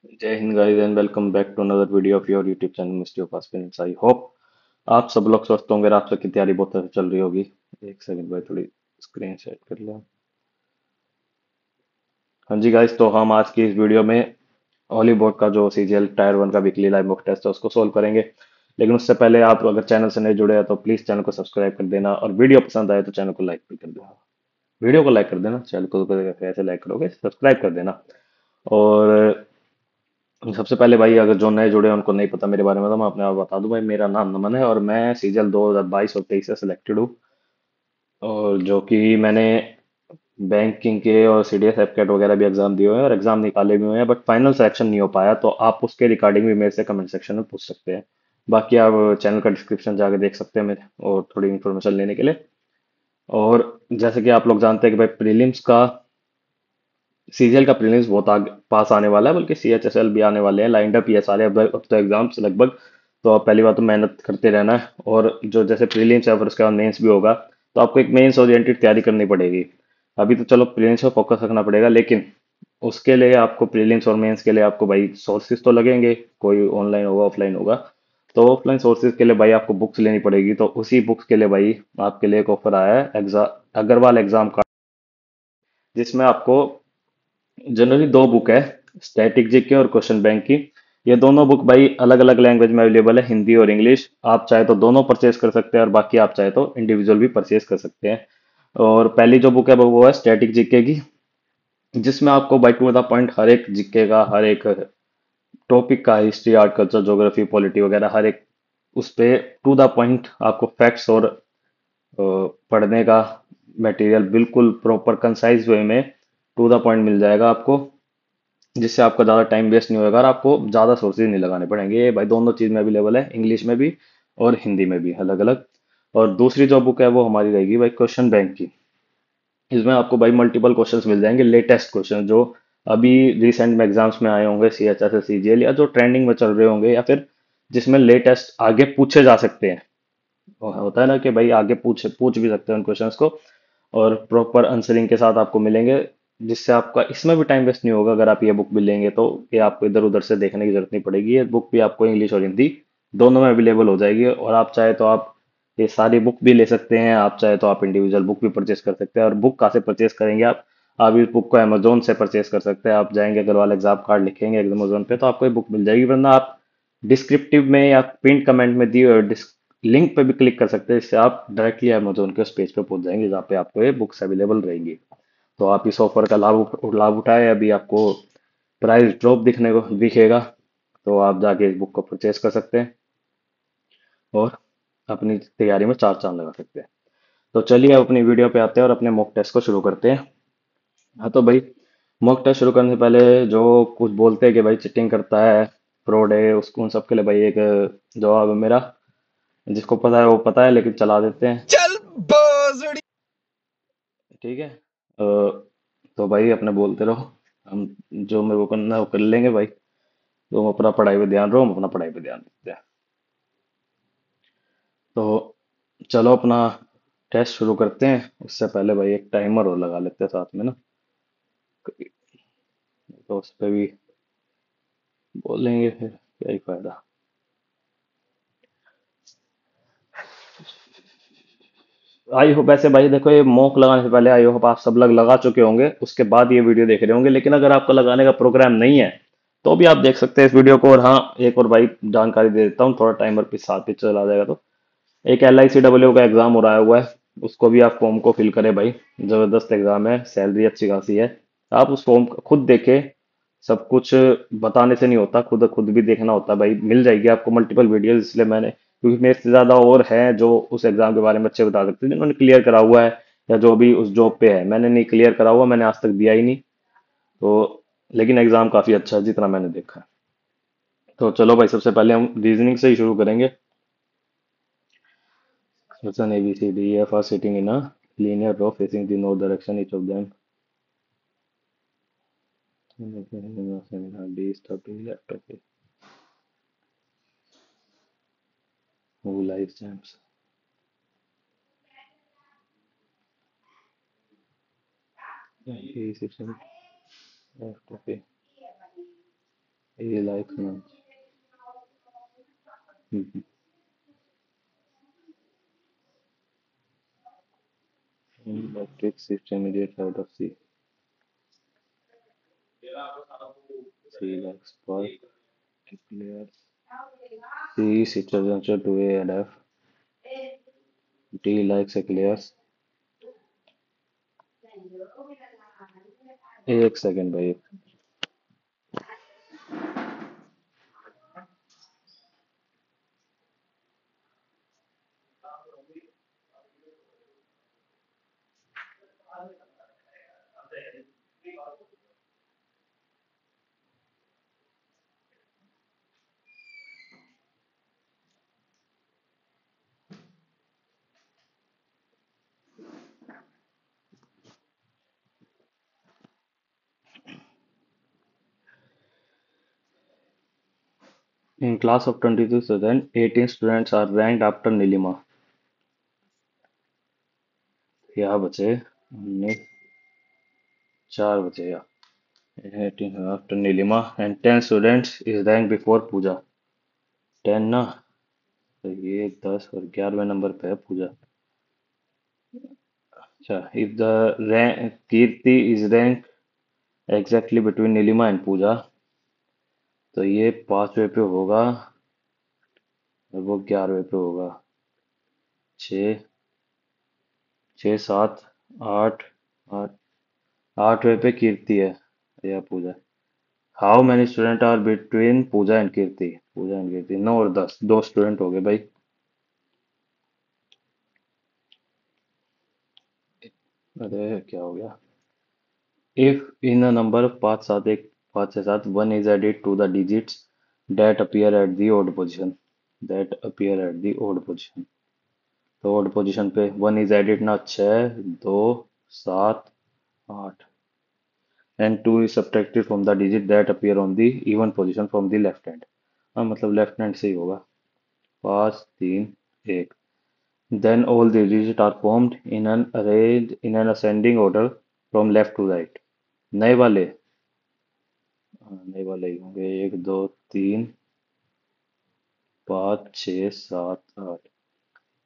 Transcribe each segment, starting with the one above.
जय हिंद guys and welcome back to another video of your YouTube channel mister of aspirants. I hope आप सब लोग स्वस्थ होंगे और आप सबकी तैयारी बहुत अच्छे चल रही होगी। एक सेकंड भाई, थोड़ी स्क्रीन शेयर कर लिया। हाँ जी गाइस, तो हम आज की इस वीडियो में हॉलीवुड का जो सीजीएल टायर 1 का वीकली लाइव मॉक टेस्ट है उसको सोल्व करेंगे। लेकिन उससे पहले आप अगर चैनल से नहीं जुड़े हैं तो प्लीज चैनल को सब्सक्राइब कर देना, और वीडियो पसंद आए तो चैनल को लाइक भी कर देना। वीडियो को लाइक कर देना, चैनल को तो कैसे लाइक करोगे, सब्सक्राइब कर देना। और सबसे पहले भाई, अगर जो नए जुड़े हैं उनको नहीं पता मेरे बारे में, तो मैं अपने आप बता दूं भाई, मेरा नाम नमन है और मैं सीजल 2022 और 23 से सिलेक्टेड हूँ। और जो कि मैंने बैंकिंग के और सीडीएस एफकेट वगैरह भी एग्जाम दिए हुए हैं और एग्जाम निकाले भी हुए हैं, बट फाइनल सिलेक्शन नहीं हो पाया, तो आप उसके रिगार्डिंग भी मेरे से कमेंट सेक्शन में पूछ सकते हैं। बाकी आप चैनल का डिस्क्रिप्शन जाके देख सकते हैं मेरे, और थोड़ी इन्फॉर्मेशन लेने के लिए। और जैसे कि आप लोग जानते हैं कि भाई प्रीलिम्स का, सीजीएल का प्रीलिम्स बहुत आगे पास आने वाला है, बल्कि सीएचएसएल भी आने वाले हैं, लाइंड अप ये सारे अब तो एग्जाम्स लगभग। तो आप पहली बात तो मेहनत करते रहना है, और जो जैसे प्रीलिम्स है फिर उसके बाद मेंस भी होगा, तो आपको एक मेंस ओरिएंटेड तैयारी करनी पड़ेगी। अभी तो चलो प्रीलिम्स पे फोकस रखना पड़ेगा, लेकिन उसके लिए आपको, प्रीलिम्स और मेंस के लिए आपको भाई सोर्सेज तो लगेंगे, कोई ऑनलाइन होगा ऑफलाइन होगा। तो ऑफलाइन सोर्सेज के लिए भाई आपको बुक्स लेनी पड़ेगी, तो उसी बुक्स के लिए भाई आपके लिए एक ऑफर आया है एग्जाम अग्रवाल एग्जाम का, जिसमें आपको जनरली दो बुक है, स्टैटिक जीके और क्वेश्चन बैंक की। ये दोनों बुक भाई अलग अलग लैंग्वेज में अवेलेबल है, हिंदी और इंग्लिश। आप चाहे तो दोनों परचेज कर सकते हैं, और बाकी आप चाहे तो इंडिविजुअल भी परचेज कर सकते हैं। और पहली जो बुक है वो है स्टैटिक जीके की, जिसमें आपको बाई टू द पॉइंट हर एक जीके का, हर एक टॉपिक का, history art culture geography polity वगैरह हर एक, उस पे टू द पॉइंट आपको फैक्ट्स और पढ़ने का मटेरियल बिल्कुल प्रॉपर कंसाइज वे में टू द पॉइंट मिल जाएगा आपको, जिससे आपका ज़्यादा टाइम वेस्ट नहीं होगा और आपको ज़्यादा सोर्सेज नहीं लगाने पड़ेंगे। ये भाई दोनों चीज़ में अवेलेबल है, इंग्लिश में भी और हिंदी में भी अलग अलग। और दूसरी जो बुक है वो हमारी रहेगी भाई क्वेश्चन बैंक की। इसमें आपको भाई मल्टीपल क्वेश्चंस मिल जाएंगे, लेटेस्ट क्वेश्चन जो अभी रिसेंट में एग्जाम्स में आए होंगे, सीएचएस से सीजीएल, या जो ट्रेंडिंग में चल रहे होंगे, या फिर जिसमें लेटेस्ट आगे पूछे जा सकते हैं। वो होता है ना कि भाई आगे पूछ पूछ भी सकते हैं उन क्वेश्चंस को, और प्रॉपर आंसरिंग के साथ आपको मिलेंगे, जिससे आपका इसमें भी टाइम वेस्ट नहीं होगा। अगर आप ये बुक भी लेंगे तो ये आपको इधर उधर से देखने की जरूरत नहीं पड़ेगी, ये बुक भी आपको इंग्लिश और हिंदी दोनों में अवेलेबल हो जाएगी। और आप चाहे तो आप ये सारी बुक भी ले सकते हैं, आप चाहे तो आप इंडिविजुअल बुक भी परचेस कर सकते हैं। और बुक कहाँ से परचेस करेंगे आप इस बुक को अमेजोन से परचेस कर सकते हैं। आप जाएंगे, अगर वाला एग्जाम कार्ड लिखेंगे अमेजोन पे, तो आपको ये बुक मिल जाएगी। वरना आप डिस्क्रिप्टिव में या पिन कमेंट में दिए हुए लिंक पे भी क्लिक कर सकते हैं, इससे आप डायरेक्टली अमेजोन के उस पेज पे पहुंच जाएंगे जहाँ पे आपको ये बुक्स अवेलेबल रहेंगी। तो आप इस ऑफर का लाभ उठाए, अभी आपको प्राइस ड्रॉप दिखने को दिखेगा, तो आप जाके इस बुक को परचेज कर सकते हैं और अपनी तैयारी में चार चांद लगा सकते हैं। तो चलिए अब अपनी वीडियो पे आते हैं और अपने मॉक टेस्ट को शुरू करते हैं। हाँ तो भाई, मॉक टेस्ट शुरू करने से पहले जो कुछ बोलते हैं कि भाई चीटिंग करता है, फ्रॉड है, उसको उन सब के लिए भाई एक जवाब है मेरा। जिसको पता है वो पता है, लेकिन चला देते हैं। चल भोसड़ी। ठीक है, तो भाई अपने बोलते रहो, हम जो मेरे को करना है वो कर लेंगे भाई। तो हम अपना पढ़ाई पे ध्यान रहो, हम अपना पढ़ाई पे ध्यान देते हैं। तो चलो अपना टेस्ट शुरू करते हैं। उससे पहले भाई एक टाइमर और लगा लेते हैं साथ में ना, तो उस पर भी बोलेंगे फिर क्या ही फायदा। आई होप, ऐसे भाई देखो, ये मॉक लगाने से पहले आई होप आप सब लोग लगा चुके होंगे, उसके बाद ये वीडियो देख रहे होंगे। लेकिन अगर आपका लगाने का प्रोग्राम नहीं है तो भी आप देख सकते हैं इस वीडियो को। और हाँ, एक और भाई जानकारी दे देता हूँ, थोड़ा टाइमर पे साथ ही चला जाएगा। तो एक LICW का एग्जाम हो रहा हुआ है, उसको भी आप फॉर्म को फिल करें भाई। जबरदस्त एग्जाम है, सैलरी अच्छी खासी है। आप उस फॉर्म को खुद देखें, सब कुछ बताने से नहीं होता, खुद खुद भी देखना होता है भाई। मिल जाएगी आपको मल्टीपल वीडियोस, इसलिए मैंने, क्योंकि मेरे से ज्यादा और हैं जो उस एग्जाम के बारे में अच्छे बता सकते हैं, जिन्होंने क्लियर करा हुआ है, या जो भी उस जॉब पे है। मैंने नहीं क्लियर करा हुआ, मैंने आज तक दिया ही नहीं। तो लेकिन एग्जाम काफी अच्छा है जितना मैंने देखा है। तो चलो भाई, सबसे पहले हम रीजनिंग से ही शुरू करेंगे। Person A, B, C, D, E, F are sitting in a linear row facing the north direction. Each of them D is to the left of it. Who lies James? A is sitting left of it. He likes lunch. Mhm. Electric sits immediate right of C. C likes park. Eclairs. C sits adjacent to A and F. D likes eclairs. एक second भाई. In class of 22 students, 18 students are ranked after Nilima. यहाँ बचे 19, 4 बचे यहाँ. 18 after Nilima and 10 students is ranked before Pooja. 10 ना, तो ये 10 और 11वें नंबर पे है पूजा. अच्छा, if the rank Kirti is ranked exactly between Nilima and Pooja, तो ये 5वें पे होगा और वो 11वें पे होगा. 6, 6, 7, 8, 8, 8वें पे कीर्ति है या Puja. How many student are between Puja and Kirti? Puja and Kirti 9 और 10, 2 स्टूडेंट हो गए भाई. अरे क्या हो गया? If in a number 5, 7, 1, 5, 6, 7 1 is added to the digits that appear at the odd position, that appear at the odd position, तो odd position पे 1 is added ना. 6, 2, 7, 8 and 2 is subtracted from the digit that appear on the even position from the left hand. हाँ मतलब left hand से ही होगा. 5, 3, 1. Then all the digits are formed in an arrange in an ascending order from left to right. नए वाले, हाँ, नए वाले ही होंगे. 1, 2, 3, 5, 6, 7, 8.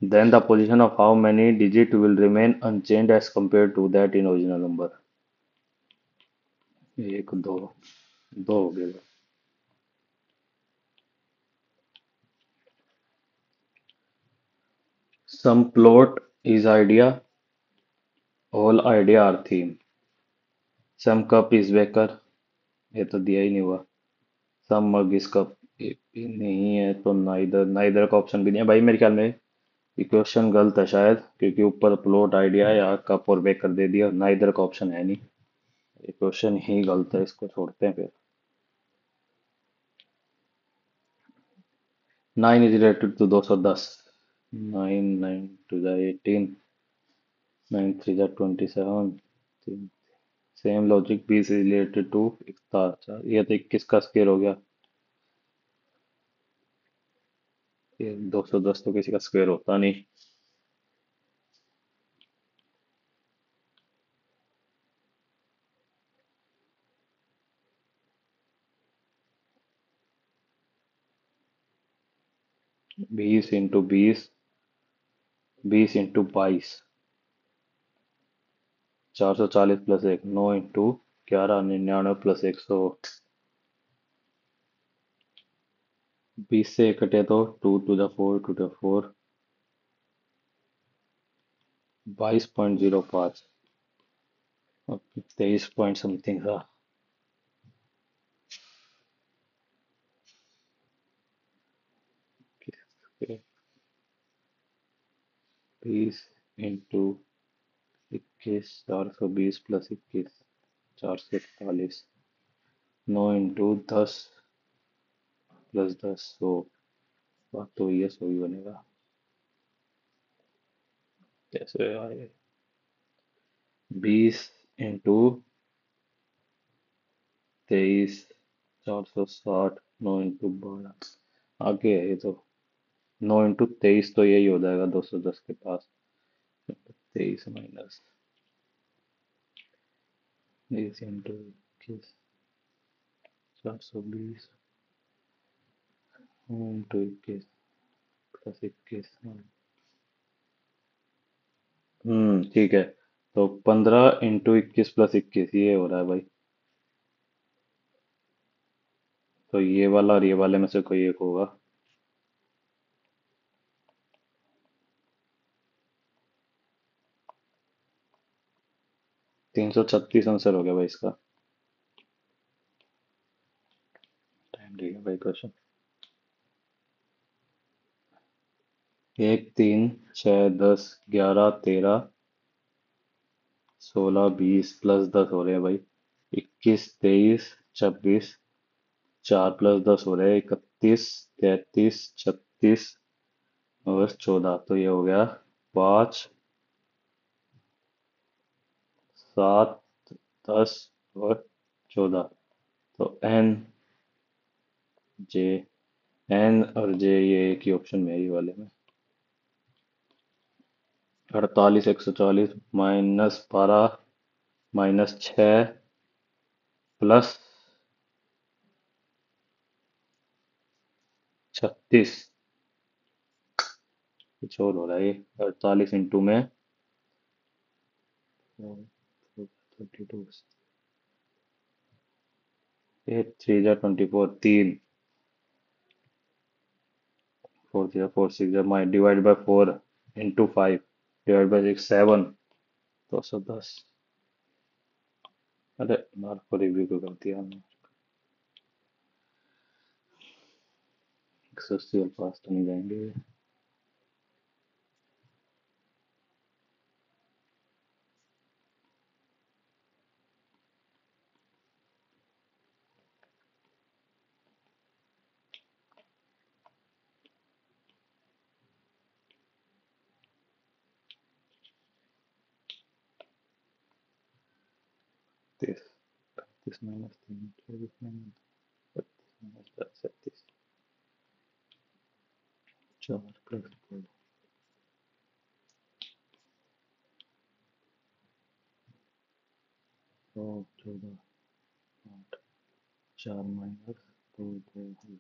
Then the position of how many digit will remain unchanged as compared to that in original number. 1, 2, 2 हो गया. Some plot is idea, all idea are theme. Some cup is baker, ये तो दिया ही नहीं हुआ. Some mug is cup, ये भी नहीं है तो नाइदर, नाइदर का ऑप्शन भी नहीं है भाई. मेरे ख्याल में ये क्वेश्चन गलत है शायद, क्योंकि ऊपर प्लॉट आइडिया या कप और बेकर दे दिया, नाइदर का ऑप्शन है नहीं. ये क्वेश्चन ही गलत है, इसको छोड़ते हैं फिर. 9 is related to 210. 9, 9 to the 18, 9 3 the 27. Same logic 20 is related to इकतार. अच्छा, ये तो 21 का स्क्वायर हो गया. ये 210 तो किसी का स्क्वायर होता नहीं. 20 into 20, 20 into 22, 440 plus 1, 9 into 11, 99 plus 100. 20 से कटे तो 2 to the 4, 2 to the 4, 22.05. 23 point something था. 20 इंटू 21, 420 प्लस 21, 441. 9 into 10 plus 10, 100. बात तो ये 100 ही बनेगा. कैसे आए? 20 इंटू 23, 460. 9 इंटू 12 आगे है ये तो. 9 इंटू 23 तो यही हो जाएगा 210 के पास. 23 माइनस 20 इंटू 21, 420 इंटू 21 + 21। ठीक है। तो 15 × 21 + 21 ये हो रहा है भाई। तो ये वाला और ये वाले में से कोई एक होगा। 336 आंसर हो गया भाई इसका। टाइम ठीक है भाई क्वेश्चन। 1 3 6 10 11 13 16 20 + 10 हो रहे हैं भाई। 21 23 26। 4 + 10 हो रहे हैं 31 33 36 और 14। तो ये हो गया 5 7 10 और 14। तो जे एन और जे ये एक ही ऑप्शन में है ये वाले में। 48 140 -12 -6 प्लस 36। कुछ और हो रहा है ये। 48 इंटू में 32। 8 3 × 24 3। 4 0 4 6 माइ divide by 4 into 5 divide by 6 7। 210। अरे मार्क को रिव्यू क्यों करती है हमने। 180 और पास तो नहीं जाएंगे। तीस 35 -3 24 -10 37। 4 + 4 14 8 4 -2 2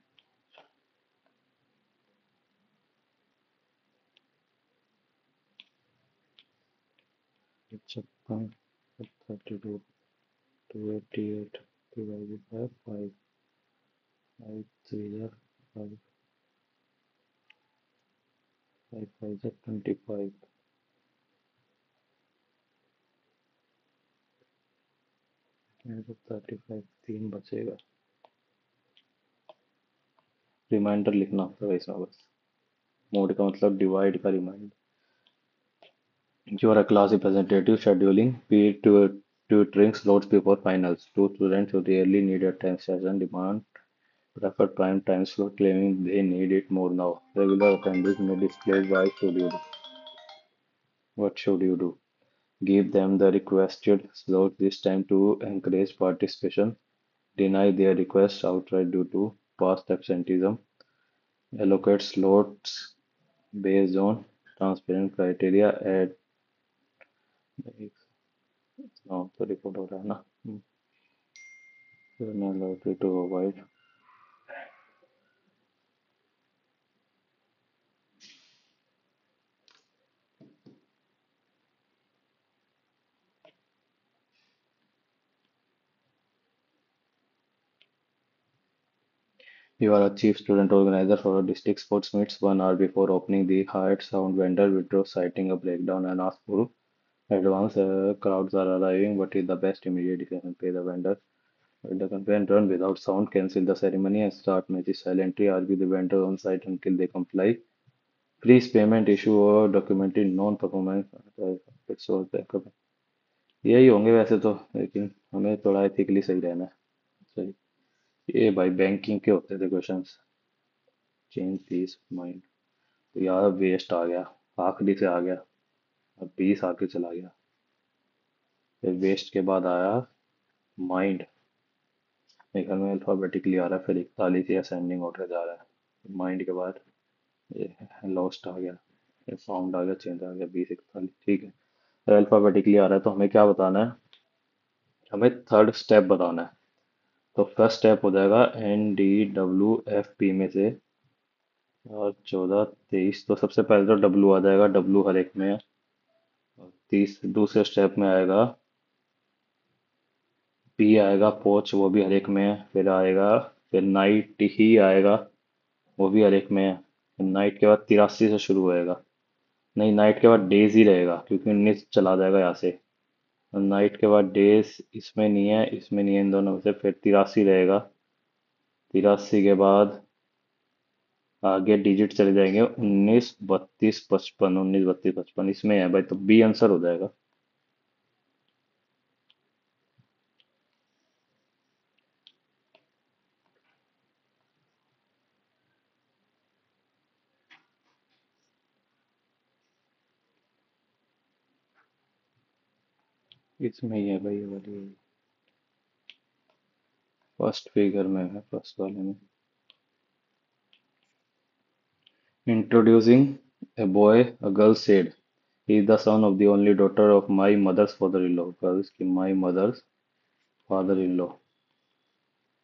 56 32 288 divided by 5 5 3 are 5 5 5 are 25। मेरे को 35 3 बचेगा। रिमाइंडर लिखना होता है इसमें बस। मोड का मतलब डिवाइड का reminder. You are a class representative scheduling tutoring slots before finals. Two students who really need a 10 session demand prefer prime time slot, claiming they need it more now. Regular attendees may display why should you do. What should you do? Give them the requested slot this time to encourage participation. Deny their request outright due to past absenteeism. Allocate slots based on transparent criteria. Add तो report हो रहा है ना। Likely to avoid. You are a chief student organizer for a district sports meets 1 hour before opening. The hired sound vendor withdraws, citing a breakdown, and asks for advance. Crowds are arriving. What is the best immediate decision? Pay the vendor. Let the campaign run without sound. Cancel the ceremony and start matches silently. Argue the vendor on site until they comply. Freeze payment, issue or documented non-performance. It's all backup. यही होंगे वैसे तो, लेकिन हमें थोड़ा ethically सही रहना है। सही। ये भाई बैंकिंग के होते थे क्वेश्चंस। Change peace mind. तो यार वेस्ट आ गया। आखिरी से आ गया। अब पीस आके चला गया। फिर वेस्ट के बाद आया माइंड। मेरे ख्याल में अल्फाबेटिकली आ रहा है, फिर 41 या असेंडिंग ऑर्डर जा रहा है। माइंड के बाद ये लॉस्ट आ गया। ये फाउंड आ गया, चेंज आ गया, 20 41। ठीक है। अल्फाबेटिकली आ रहा है तो हमें क्या बताना है। हमें थर्ड स्टेप बताना है। तो फर्स्ट स्टेप हो जाएगा ND WFP में से। और 14 23 तो सबसे पहले तो डब्लू आ जाएगा, डब्लू हर एक में है। और दूसरे स्टेप में आएगा पी, आएगा पोच, वो भी हर एक में है। फिर आएगा, फिर नाइट ही आएगा, वो भी हर एक में है। फिर नाइट के बाद 83 से शुरू होएगा। नहीं, नाइट के बाद डेज ही रहेगा क्योंकि 19 चला जाएगा यहाँ से। और नाइट के बाद डेज इसमें नहीं है, इसमें नहीं है, इन दोनों में से। फिर 83 रहेगा। 83 के बाद आगे डिजिट चले जाएंगे, 19 32 55, 19 32 55 इसमें है भाई, तो बी आंसर हो जाएगा। इसमें ही है भाई, ये वाली फर्स्ट फिगर में है, फर्स्ट वाले में। Introducing a boy, a girl said, he is the son of the only daughter of my mother's father-in-law। Girls की my mother's father-in-law।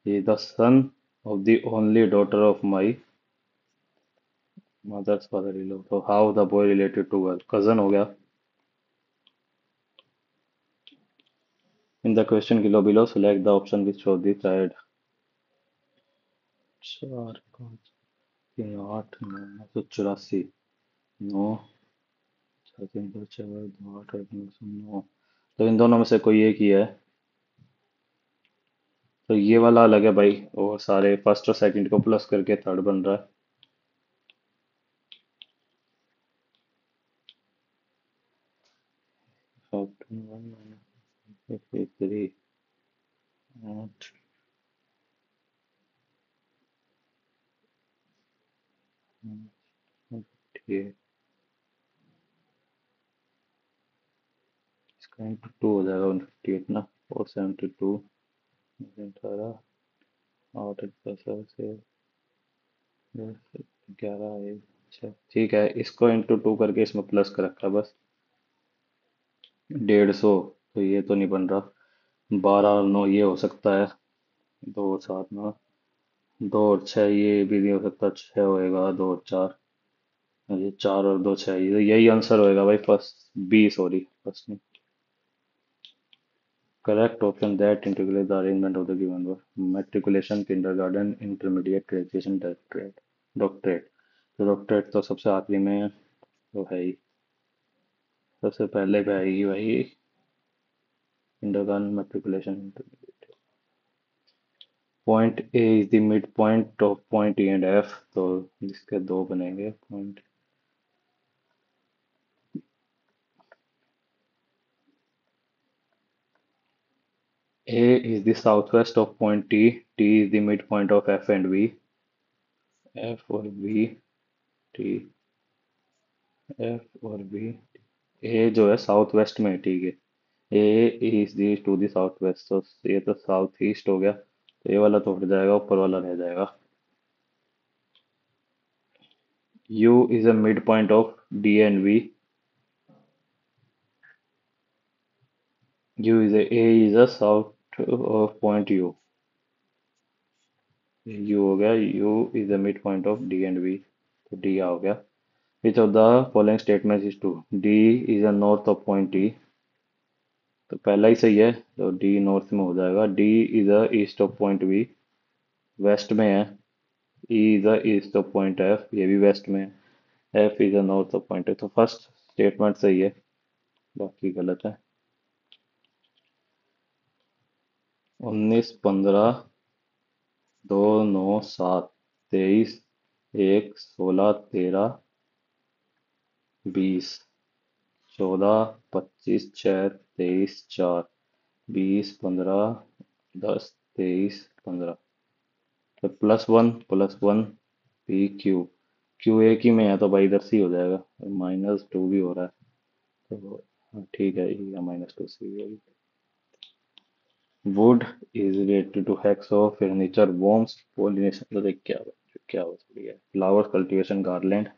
he is the son of the only daughter of my mother's father-in-law। तो how the boy related to girl, cousin हो गया। in the question below select the option which show the child। 4 5 3 8 9 984। 9 4 3 2 4 2 8 1 9। तो इन दोनों में से कोई एक ही है। तो ये वाला अलग है भाई, और सारे फर्स्ट और सेकंड को प्लस करके थर्ड बन रहा है। So, 53 8 58। इसका इंटू टू हो जाएगा 158 ना। 472 18 8 10 11 1 6। ठीक है, इसको इंटू टू करके इसमें प्लस कर रखा है बस। 150। तो ये तो नहीं बन रहा। 12 और 9 ये हो सकता है। 2 और 7 9। 2 और 6 ये भी नहीं हो सकता, 6 होएगा। 2 और 4, ये 4 और 2 6, ये यही आंसर होएगा भाई, फर्स्ट बी, सॉरी फर्स्ट नहीं। Correct option that integrate the arrangement of the given word, matriculation, kindergarten, intermediate, graduation, doctorate. Doctorate, तो डॉक्टरेट तो सबसे आखिरी में है, तो है ही सबसे पहले पे आएगी भाई kindergarten, matriculation, intermediate. Point A is the mid point of point E and F, तो जिसके दो बनेंगे point. A is the southwest of point T, T is the midpoint of F and V, F और V, T, F और V। A जो है south west में है, ठीक है। A is the to the south west, तो ये तो साउथ ईस्ट हो गया, तो ये वाला तो हट जाएगा, ऊपर वाला रह जाएगा। U is a midpoint of D and V। U is a is a south of point U। U हो गया, U is the midpoint of D and V, तो D आ हो गया। Which of the following statements is true? D is a north of point T, तो पहला ही सही है, तो डी नॉर्थ में हो जाएगा। D is the east of point B, west में है। E is the east of point F, ये भी वेस्ट में है। F is the north of point, तो फर्स्ट स्टेटमेंट सही है, बाकी गलत है। 19 15 2 9 7 23 1 16 13 20 14 25 6 23 4 20 15 10 23 15। तो +1 पी क्यू, क्यू एक ही में है तो भाई इधर से ही हो जाएगा। -2 भी हो रहा है, तो हाँ, ठीक है, ये -2 सी भी होगी। Wood is related to hacksaw, furniture, worms, pollination, तो देख क्या हो सकती है। Flowers, cultivation, garland,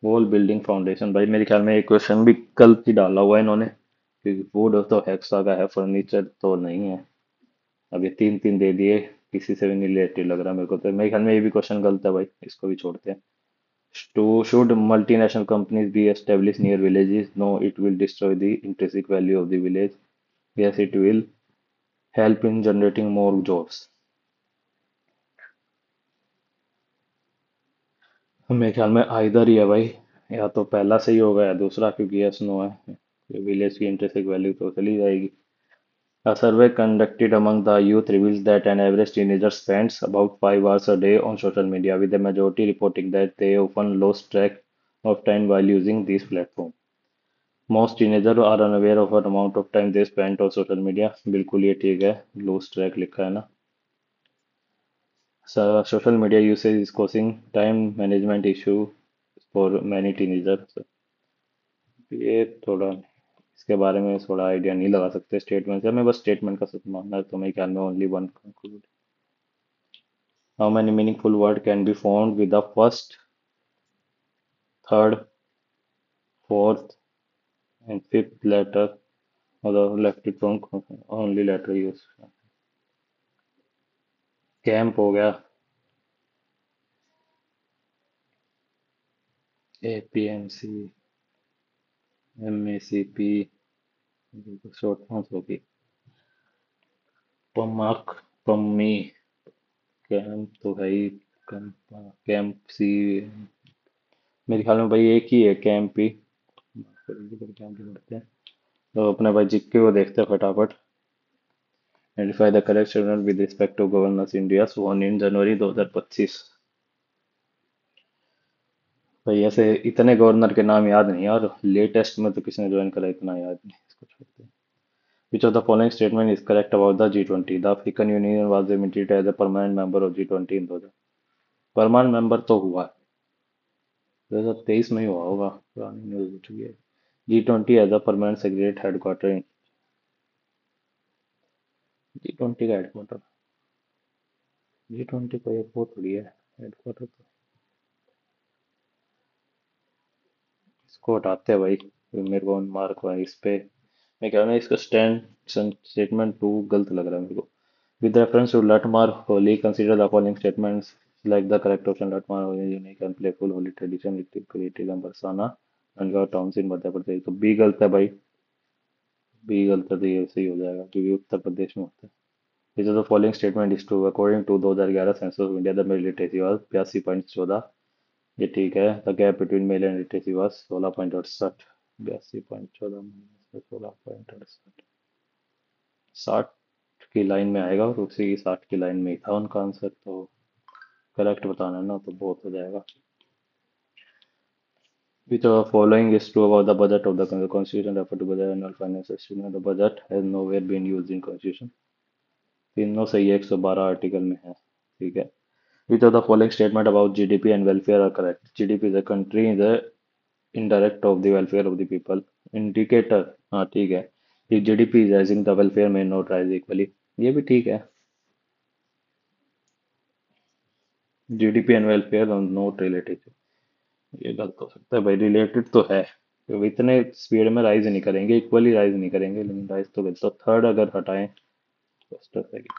wall, building, foundation. भाई मेरे ख्याल में ये क्वेश्चन भी गलत ही डाला हुआ है इन्होंने, क्योंकि वुड तो हेक्सा का है, फर्नीचर तो नहीं है। अब ये तीन तीन दे दिए, किसी से भी नहीं रिलेटेड लग रहा मेरे को, तो मेरे ख्याल में ये भी क्वेश्चन गलत है भाई, इसको भी छोड़ते हैं। To should multinational companies be established near villages? No, it will destroy the intrinsic value of the village. Yes, it will help in generating more jobs. मेरे ख्याल में आइदर ही है भाई, या तो पहला सही होगा या दूसरा, क्योंकि यस नो है, विलेज की इंट्रिंसिक वैल्यू तो चली जाएगी। A survey conducted among the youth reveals that an average teenager spends about 5 hours a day on social media, with the majority reporting that they often lost track of time while using these platforms. Most teenagers are unaware of the amount of time they spend on social media. बिल्कुल ये ठीक है, lose track लिखा है ना। Social media usage is causing time management issue for many teenagers. ये थोड़ा, इसके बारे में थोड़ा आइडिया नहीं लगा सकते स्टेटमेंट से, हमें बस स्टेटमेंट का सच मानना है, तो मेरे ख्याल में only one conclude. How many meaningful word can be found with the first, third, fourth and fifth letter और the left trunk only letter use. Camp हो गया, APMC, MACP, शॉर्ट फॉर्म्स होगी। पमाक, पम्मी, कैंप तो है ही, कैंप सी, मेरे ख्याल में भाई एक ही है कैंप ही, कैंप ही पढ़ते हैं। तो अपने भाई जिक्के को देखते हैं फटाफट। Identify the correct statement with respect to governance India soon in January 2025। भाई ऐसे इतने गवर्नर के नाम याद नहीं है, और लेटेस्ट में तो किसने ज्वाइन करा इतना याद नहीं, इसको छोड़ते हैं। Which of the following statement is correct about the G20? The African Union was admitted as a permanent member of G20 in 2000। Permanent member तो हुआ है, 2023 में ही हुआ होगा, पुरानी न्यूज हो चुकी है। G20 as a permanent secretary headquarter in, G20 का हेडक्वार्टर, G20 का एक वो थोड़ी है हेडक्वार्टर, तो इसको हटाते हैं भाई, मेरे को मार्क हुआ है इस पे। मैं कह रहा हूँ इसका स्टेटमेंट टू गलत लग रहा है मेरे को। With reference to Latmar Holi, consider the following statements like the correct option. Latmar Holi is a unique and playful holy tradition. It is created in Barsana and got towns in Madhya Pradesh. तो B गलत है भाई, B गलत है, तो ये सही हो जाएगा क्योंकि उत्तर प्रदेश में होता है। Which of the following statement is true? According to 2011 census of India the mail literacy was 82.14। ये ठीक है। The gap between male and literacy was 16.68। 82.14 16.68, 60 की लाइन में आएगा, और उसी 60 की लाइन में ही था उनका आंसर, तो करेक्ट बताना है ना, तो बहुत हो जाएगा। Which of the following is true about the budget of the constitution? Refer to budget annual financial statement. The budget has nowhere been used in constitution। तीनों सही है, 112 आर्टिकल में है, ठीक है। Which of the following statement about GDP and welfare are correct? GDP is a country is a indirect of the welfare of the people। Indicator, हाँ ठीक है। If GDP is rising, the welfare may not rise equally। ये भी ठीक है। GDP and welfare are not related। ये गलत हो सकता है भाई, रिलेटेड तो है, तो इतने स्पीड में राइज नहीं करेंगे, इक्वली राइज नहीं करेंगे, लेकिन राइज तो गलत। तो थर्ड अगर हटाएं, फर्स्ट और second.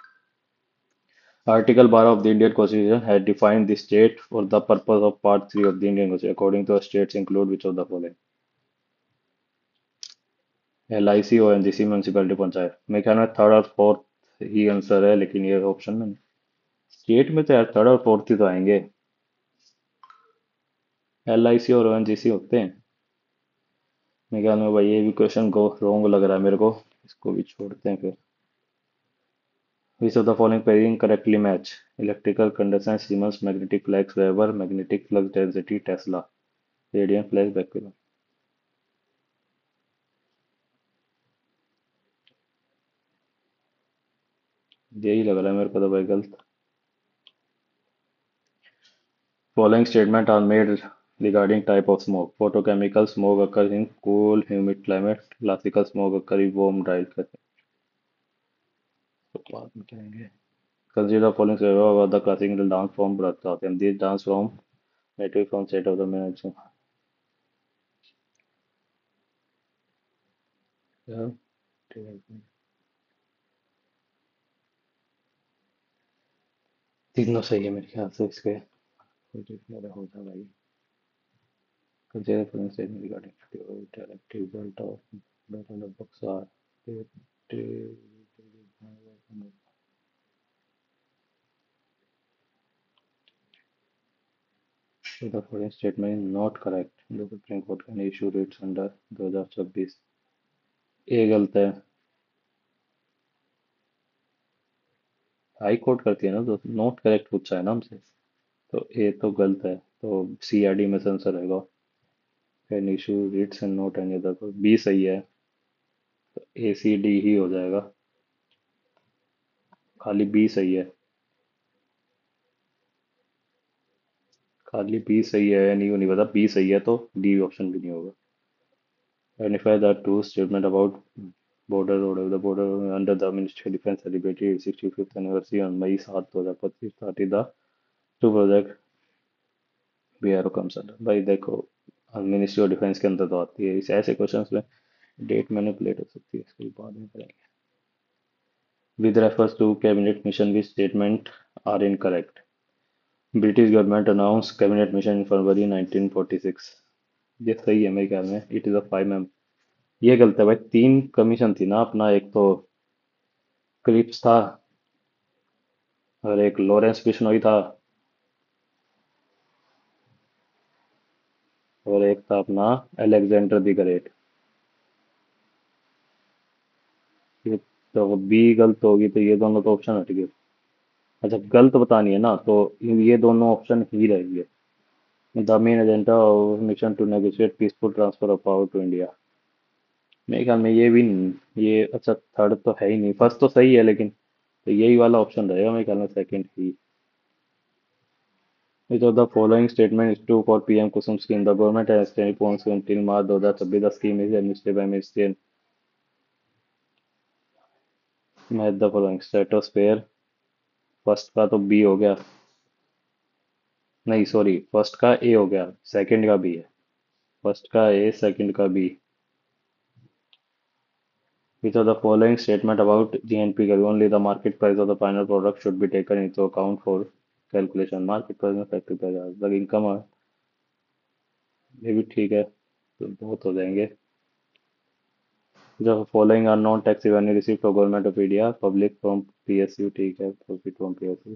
Article 12 of the Indian constitution had defined the state for the purpose of part 3 of the Indian constitution according to states include which of the following? LIC, ONGC, municipality, panchayat. मेरे ख्याल में third और fourth ही answer है, लेकिन ये option में state में तो यार थर्ड और फोर्थ ही तो आएंगे, LIC और ONGC होते हैं। मेरे ख्याल में भाई ये भी क्वेश्चन को रॉन्ग लग रहा है मेरे को, इसको भी छोड़ते हैं फिर। Which of the following pairing correctly match? Electrical conduction, Siemens, magnetic flux, Weber, magnetic flux density, Tesla, radiant flux vacuum। यही लग रहा है मेरे को तो भाई गलत। Following statement are made regarding type of smoke. Photochemical smoke occurs in cool, humid climate. Classical smoke occurs in warm, dry climate। तो बाद में करेंगे। Consider the following scenario about the classical dance form Bharatanatyam। This dance form native from state of the Manipur। Yeah, ठीक है। तीनों सही है मेरे ख्याल से इसके। मेरा होगा भाई। Consider following statement regarding the direct result of battle of Buxar. The following statement is not correct. The Supreme Court can issue writs under 2026। ये गलत है। हाई कोर्ट करती है ना, तो नॉट करेक्ट पूछा है ना हमसे। तो ये तो गलत है, तो सीआरडी में से आंसर रहेगा। Can issue Ritz and not any other. तो बी सही है। तो ए सी डी ही हो जाएगा। खाली बी सही है। खाली बी सही है या नहीं वो नहीं पता, बी सही है तो डी ऑप्शन भी नहीं होगा। Identify the two statement about border road. The border under the Ministry of Defence celebrated its 65th anniversary on May 7, 2025 started the two project BRO comes under। भाई देखो, मिनिस्ट्री ऑफ डिफेंस के अंदर तो आती है इस ऐसे क्वेश्चंस में। डेट मैनिपुलेट हो सकती है, इसको बाद में करेंगे। With refers to cabinet mission which statement are incorrect। British government announced cabinet mission in February 1946। ये सही है मेरे ख्याल में। इट इज अ 5 ये गलत है भाई। तीन कमीशन थी ना अपना, एक तो क्रिप्स था और एक लॉरेंस बिश्नोई था और एक था अपना अलेक्जेंडर द ग्रेट। ये तो बी गलत होगी तो ये दोनों तो ऑप्शन हट गए। अच्छा, गलत बतानी है ना, तो ये दोनों ऑप्शन ही रहेंगे। The main agenda of mission to negotiate peaceful transfer of power to India. मेरे ख्याल में ये भी नहीं। ये अच्छा, थर्ड तो है ही नहीं, फर्स्ट तो सही है लेकिन, तो यही वाला ऑप्शन रहेगा मेरे ख्याल में, second he. Which of the following statement is true for PM Kusum scheme? The government has postponed until March 2026। The scheme is administered by Ministry and match the following stratosphere। First का तो B हो गया। नहीं sorry, first का ए हो गया, second का B है। फर्स्ट का ए, सेकंड का B. Which of the following statement about GNP curve? Only the market price of the final product should be taken into account for calculation। market price में factory price the income ये भी ठीक है, तो बहुत हो जाएंगे। जो following are non tax revenue receive from government of India. Public from PSU ठीक है, profit from PSU.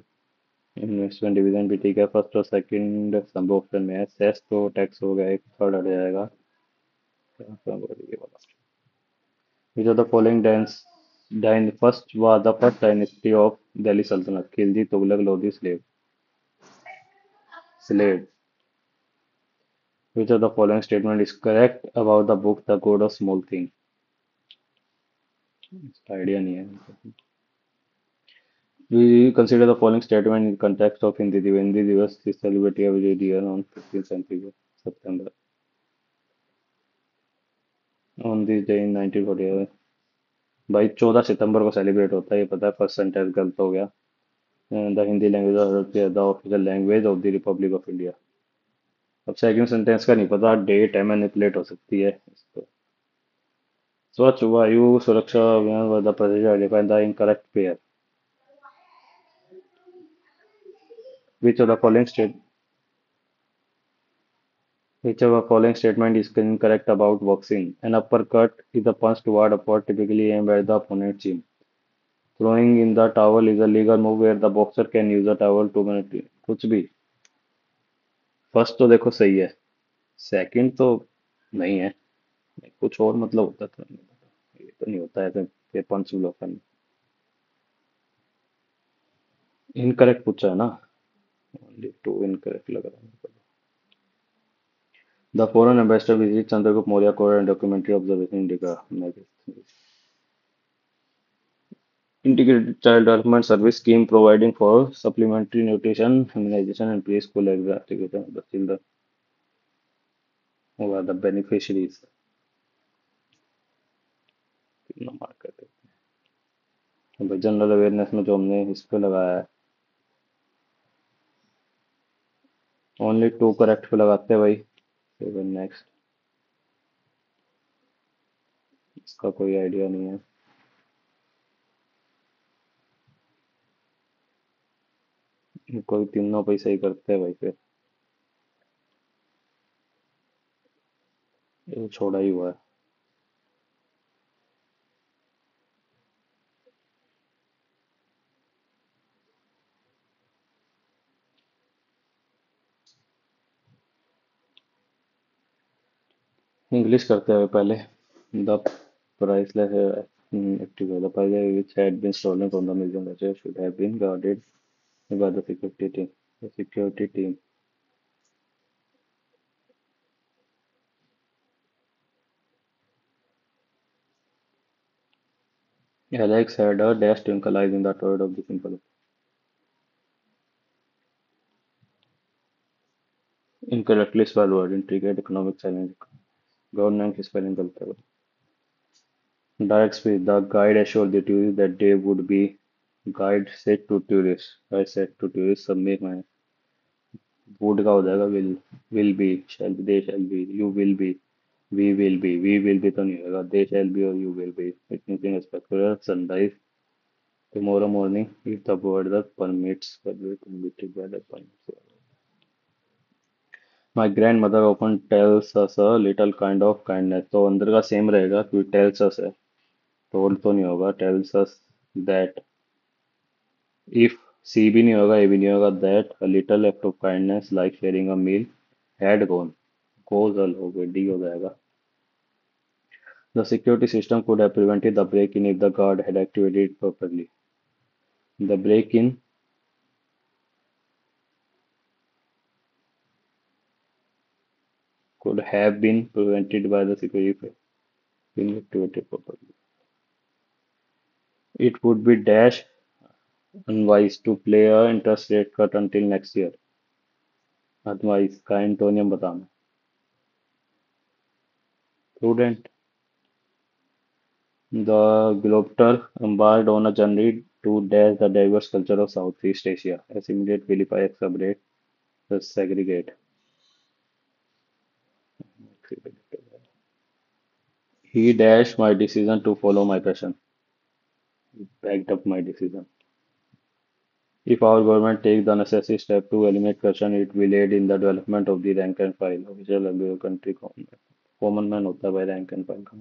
Investment dividend भी ठीक है। फर्स्ट और सेकंड सब ऑप्शन में है। सेस तो टैक्स हो गया, एक थर्ड हट जाएगा। ये वाला। Which of the following first was the first dynasty of Delhi Sultanate? Khilji, Tughlaq, Lodi, Slave। Which of the following statement is correct about the book The God of Small Things? इसका idea नहीं है। We consider the following statement in context of Hindi Diwas। Hindi Divas is celebrated every year on 15th century September। On this day in 1948। भाई 14 सितंबर को celebrate होता है, ये पता है। फर्स्ट सेंटेंस गलत हो गया। The Hindi language the official language of the Republic of India. अब सेकंड सेंटेंस का नहीं पता, डेट है मैनिपुलेट हो सकती है इसको। स्वच्छ वायु सुरक्षा अभियान व the procedure identify the incorrect pair. Which of the following state Which of the following statement is incorrect about boxing? An uppercut is a punch toward upward, typically aimed at the opponent's chin। Throwing in the towel is a legal move where the boxer can use a towel to manipulate। कुछ भी। First तो देखो सही है, second तो नहीं है। कुछ और मतलब होता था, नहीं पता। ये तो नहीं होता ऐसे कि पंच ब्लॉक करना। इनकरेक्ट पूछा है ना, ओनली टू इनकरेक्ट लग रहा है। The foreign ambassador visit Chandragupta Maurya core and documentary observation indica. Integrated Child Development Service scheme providing for supplementary nutrition, immunization, and preschool education of the children who are the beneficiaries। कितना mark करते हैं general awareness में जो हमने इस पे लगाया है। ओनली टू करेक्ट पे लगाते हैं भाई। फिर नेक्स्ट, इसका कोई आइडिया नहीं है। कोई तीनों पैसे ही करते हैं भाई फिर। ये तो छोड़ा ही हुआ है। इंग्लिश करते हुए पहले। The priceless active the prize which had been stolen from the museum later should have been guarded by the security team. The security team. Alex had a dash twinkle eyes in the toilet of the simple. Incorrectly spelled word, intricate economic challenge. Government spelling गलत है। Direct speech. The guide assured the tourists that they would be. Guide said to tourists. I said to tourists, सब में मैं would का हो जाएगा will be shall be they shall be you will be we will be तो नहीं होगा they shall be or you will be witnessing a spectacular sunrise tomorrow morning if the weather permits will permitted weather permits. My grandmother often tells us a little kind of kindness तो अंदर का same रहेगा क्योंकि tells us है told तो नहीं होगा tells us that if C भी नहीं होगा A भी नहीं होगा that a little act of kindness like sharing a meal had gone goes all over D हो जाएगा. The security system could have prevented the break-in if the guard had activated it properly. The break-in could have been prevented by the security being activated properly. It would be dash unwise to play a interest rate cut until next year. Advice का antonym बताना. Prudent. The Globetrotter embarked on a journey to dash the diverse culture of Southeast Asia. Assimilate, vilify, exaggerate, segregate. He dashed my decision to follow my passion. Backed up my decision. If our government takes the necessary step to eliminate corruption, it will aid in the development of the rank and file. Official of country common man होता है भाई rank and file का।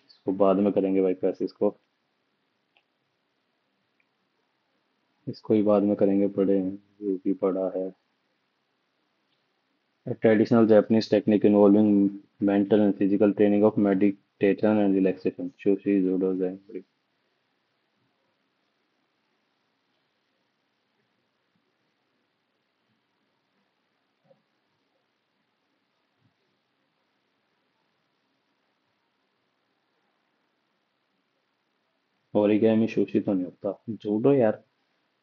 इसको बाद में करेंगे भाई कैसे इसको ही बाद में करेंगे पढ़े हैं जो भी पढ़ा है। A traditional Japanese technique involving mental and physical training of meditation and relaxation. Sushi, judo, zen. Origami sushi तो नहीं होता। जूडो यार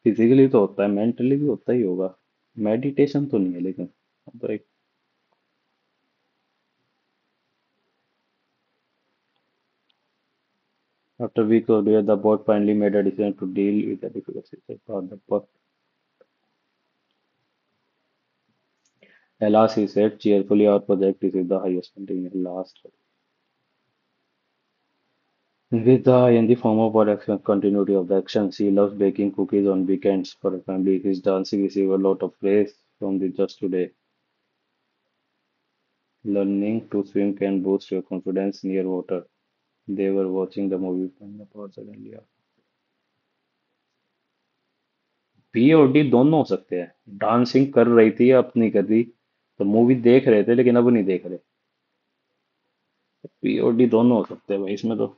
फिजिकली तो होता है मेंटली भी होता ही होगा। मेडिटेशन तो नहीं है लेकिन तो एक after weeks of delay, the board finally made a decision to deal with the difficulties of the board. Alas, he said cheerfully, our project is the highest funding in last. With the in the form of what action continuity of the action, she loves baking cookies on weekends for her family. His dancing received a lot of praise from the just today. Learning to swim can boost your confidence near water. They were watching the movie when the power suddenly off. P और D दोनों हो सकते हैं। Dancing कर रही थी अब नहीं कर रही तो मूवी देख रहे थे लेकिन अब नहीं देख रहे। पी और डी दोनों हो सकते हैं भाई इसमें तो।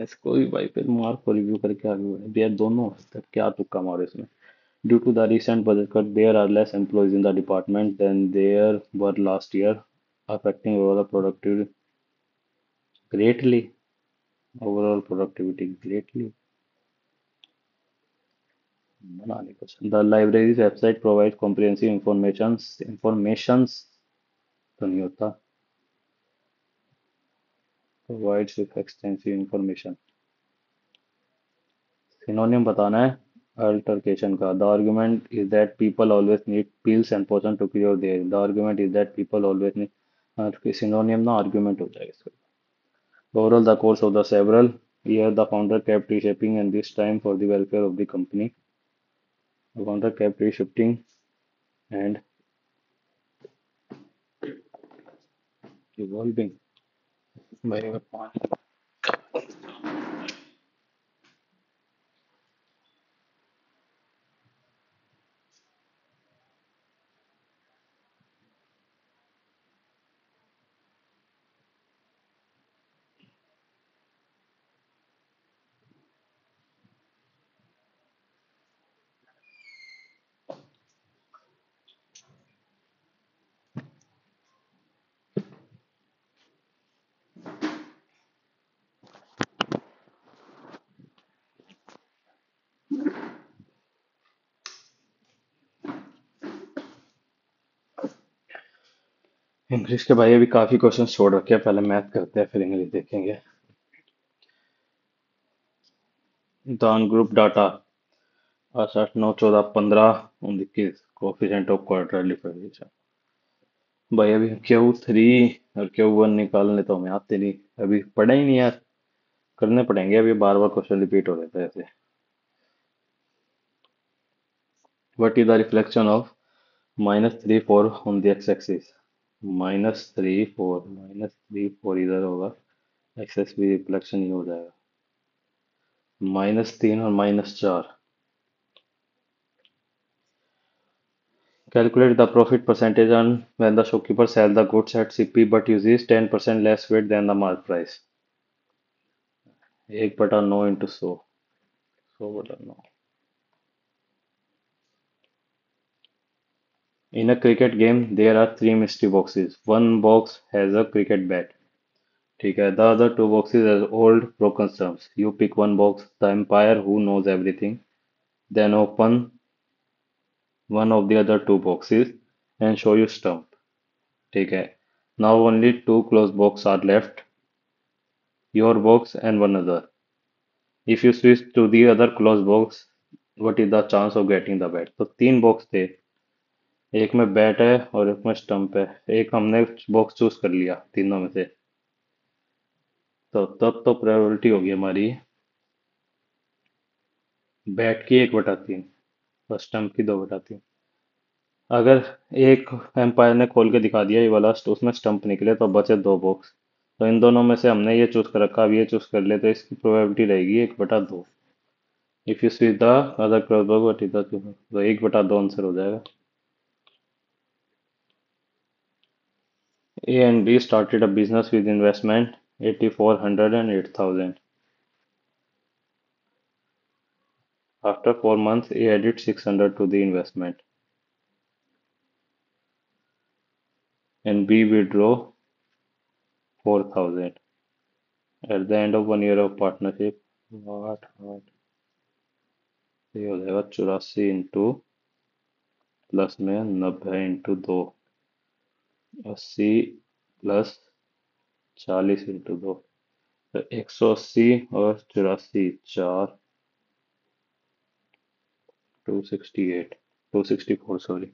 इसको भी भाई फिर मार्क को रिव्यू करके आगे बढ़े यार दोनों हो सकते हैं क्या तुक्का मारो इसमें। Due to the recent budget cut there are less employees in the department than there were last year affecting overall productivity greatly overall productivity greatly बनाने को the library's website provides comprehensive informations तो नहीं होता provides with extensive information synonym बताना है altercation का the argument is that people always need pills and potion to cure their the argument is that people always need synonym ना argument हो जाएगा इसका overall the course of the several Here the founder kept reshaping and this time for the welfare of the company. The founder kept reshifting and evolving. Very good point. English के भाई अभी काफी question छोड़ रखे हैं, पहले math करते हैं फिर इंग्लिश देखेंगे। दान group data 8 8 9 14 15 19 coefficient of quarterly variation. भाई अभी Q3 और Q1 निकालने तो हमें आते नहीं, अभी पढ़ा ही नहीं यार, करने पड़ेंगे, अभी बार बार क्वेश्चन रिपीट हो रहे थे ऐसे। What is the reflection of -3 4 on the x axis? -3 4 इधर होगा, एक्स एक्स भी रिफ्लेक्शन ही हो जाएगा। -3 और -4। Calculate the profit percentage on when the shopkeeper sells the goods at CP but uses 10% less weight than the mark price. 1/9 into 100, 100/9। In a cricket game, there are three mystery boxes. One box has a cricket bat. ठीक है, the other two boxes has old broken stumps. You pick one box, the umpire who knows everything, then open one of the other two boxes and show you stump. ठीक है, now only two closed boxes are left, your box and one other. If you switch to the other closed box, what is the chance of getting the bat? तो तीन box थे, एक में bat है और एक में स्टंप है, एक हमने बॉक्स चूज कर लिया तीनों में से, तो तब तो प्रायोरिटी होगी हमारी बैट की 1/3 और स्टंप की 2/3। अगर एक एम्पायर ने खोल के दिखा दिया ये वाला तो उसमें स्टंप निकले तो बचे दो बॉक्स, तो इन दोनों में से हमने ये चूज कर रखा, अब ये चूज कर ले तो इसकी प्रोबेबिलिटी रहेगी 1/2। If you see the other cross box what is the, तो 1/2 आंसर हो जाएगा। A and B started a business with investment 8,400 and 8,000. After 4 months, A added 600 to the investment and B withdrew 4,000. At the end of 1 year of partnership, what ये हो जाएगा 84 into plus में 90 into 2, 80 plus 40 into 2, तो 180 और 84 4, 268 264 sorry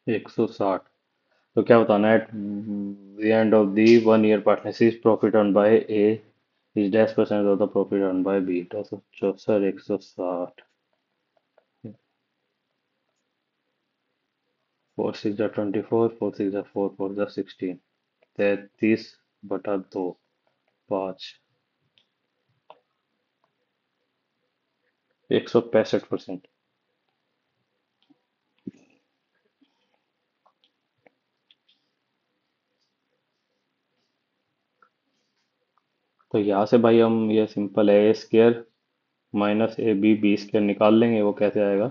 160। तो क्या बताना है? The end of the 1 year partnership profit earned by A is dash percent of the profit earned by B। तो सर 160, 4 6 24, 4 6 4 4 16, 33/2, 5, 165%। तो यहाँ से भाई हम ये सिंपल है, A² माइनस B निकाल लेंगे। वो कैसे आएगा?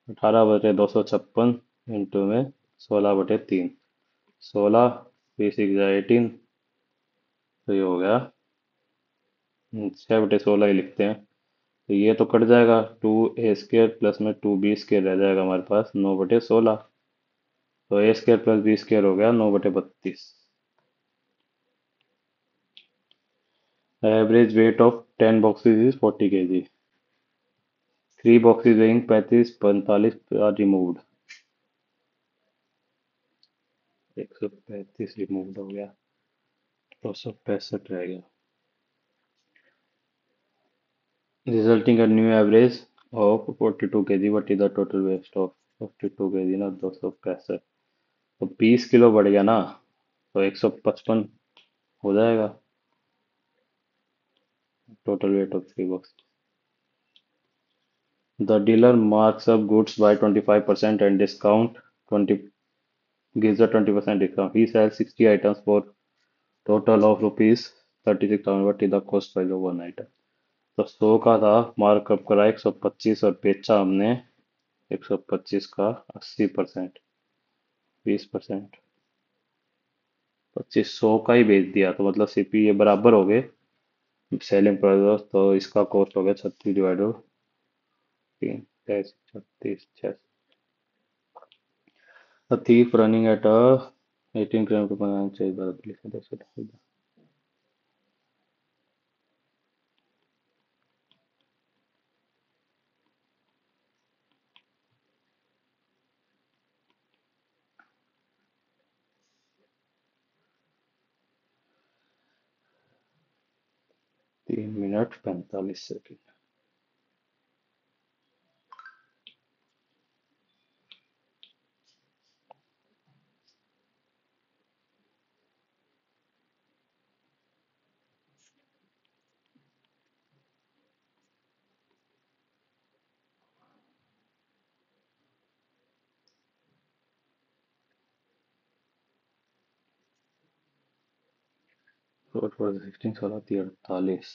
18/256 इंटू में 16/3, 16 3 6 18, तो ये हो गया 6/16 ही लिखते हैं। तो ये तो कट जाएगा, 2A² प्लस में 2B² रह जाएगा हमारे पास 9/16, तो A² प्लस B² हो गया 9/32। Average weight of 10 boxes is 40 kg, 3 boxes weighing 35 45 are removed, 135 removed हो गया। 265 रह गया, resulting at new average of 42 kg, what is the total waste of 52 kg ना 265, तो 20 किलो बढ़ गया ना, तो 155 हो जाएगा total weight of 3 box. The dealer marks up goods by 25% and discount 20 gives a 20% discount. He sells 60 items for total of rupees 36,000. What is the cost price of one item? तो 100 का था, markup करा 125 और बेचा हमने 125 का 80%, 20%, 2500 का ही बेच दिया, तो मतलब सीपी ये बराबर हो गए सेलिंग प्राइस। तो इसका कॉस्ट हो गया 36 divided 3, 36, 36। A thief running at a 18 kilometer per hour chase by the police. That's it. 3 minute 45 second. So it was 16 16 थी 48।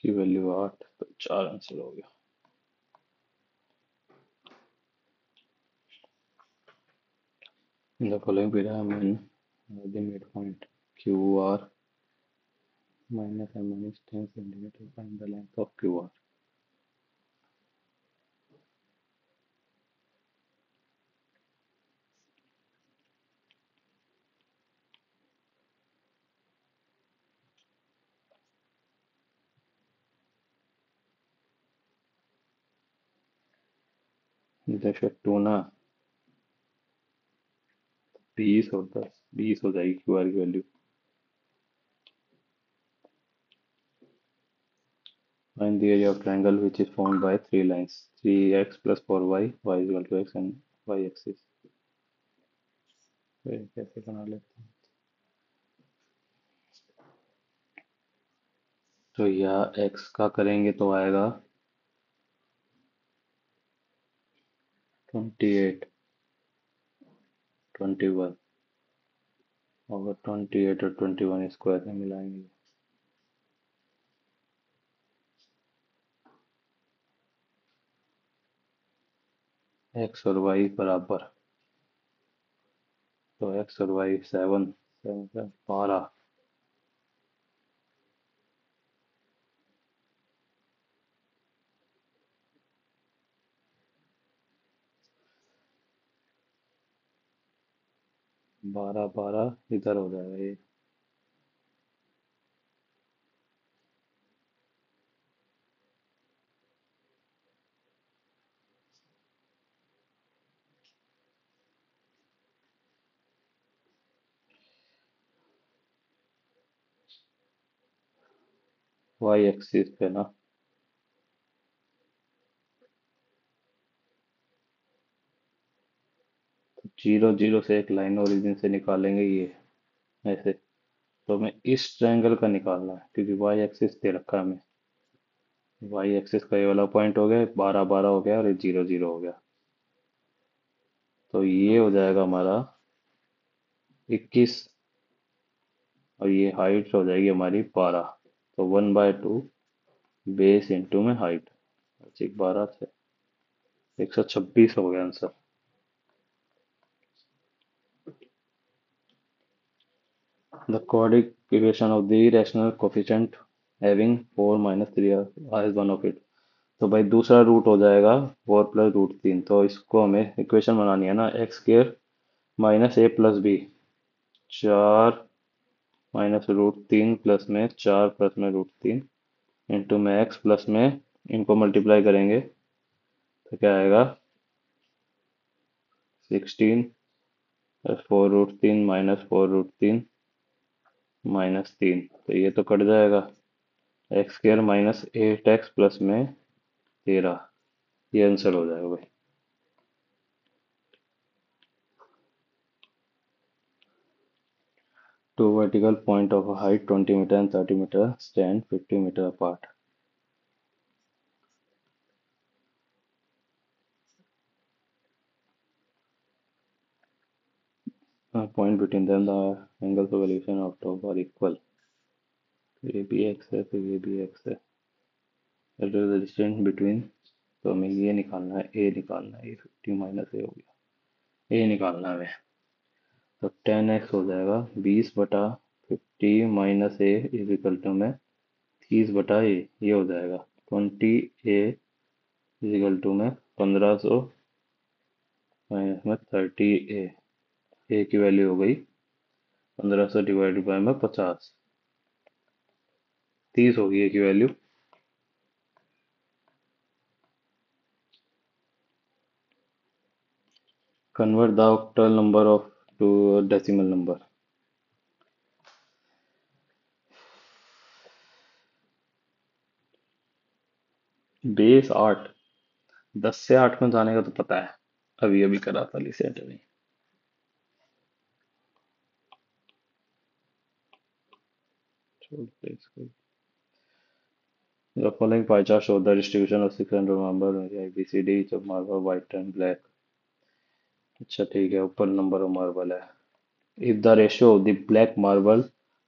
की वैल्यू 8, तो 4 आंसर हो गया। In the following pyramid, the midpoint QR minus M1 is 10 centimeter. Find the length of QR. जैसे 2 ना 20 और 10, 20 हो जाएगी QR की value. Find the area of triangle which is formed by 3 lines, 3x plus 4y, y is equal to x and y axis। फिर कैसे बना लेते हैं? तो यह x का करेंगे तो आएगा 28, 21, और 28 और 21 स्क्वायर में मिलाएंगे। x और y बराबर, तो x और y 7, 7 12, 12 12 इधर हो जाएगा ये। y एक्सिस पे ना, तो 0 0 से एक लाइन ओरिजिन से निकालेंगे ये ऐसे। तो हमें इस ट्रायंगल का निकालना है क्योंकि y एक्सिस दे रखा है हमें। y एक्सिस का ये वाला पॉइंट हो गया, 12 12 हो गया और ये 0 0 हो गया, तो ये हो जाएगा हमारा 21, और ये हाइट हो जाएगी हमारी 12, तो 1/2 बेस इंटू में हाइट, 12 से 126 हो गया answer. The quadratic equation of the rational coefficient having 4 minus 3 as one of it। तो भाई दूसरा रूट हो जाएगा 4 + √3, तो इसको हमें इक्वेशन बनानी है ना, x square minus a plus B, 4 minus root तीन प्लस में चार प्लस में रूट तीन इंटू में एक्स प्लस में इनको मल्टीप्लाई करेंगे तो क्या आएगा 16 प्लस फोर रूट तीन माइनस फोर रूट तीन माइनस तीन, तो ये तो कट जाएगा। X square minus eight X plus में 13, ये आंसर हो जाएगा भाई। Two vertical point of a height 20 meter and 30 meter stand 50 meter apart. Point between them, the angles of elevation of top are equal. ये भी x है, तो ये भी x है। What is the distance between? तो हमें ये निकालना है, a निकालना है, ये 50 माइनस a हो गया, a निकालना है हमें। तो 10x हो जाएगा 20 बटा 50 minus a is equal to में 30 बटा a, ये हो जाएगा 20a इज इक्वल टू में 1500 माइनस में 30a, a की वैल्यू हो गई 1500 डिवाइडेड बाय में 50, 30 होगी ए की value. Convert the octal number of to decimal number. Base 8, 10 से 8 में जाने का तो पता है, अभी अभी करा था रिसेंट में। छोड़ दे इसको। The following pie chart show the distribution of 600 number ABCD of marble white and black। अच्छा ठीक है, ऊपर नंबर ऑफ मार्बल है। If the ratio of the black marble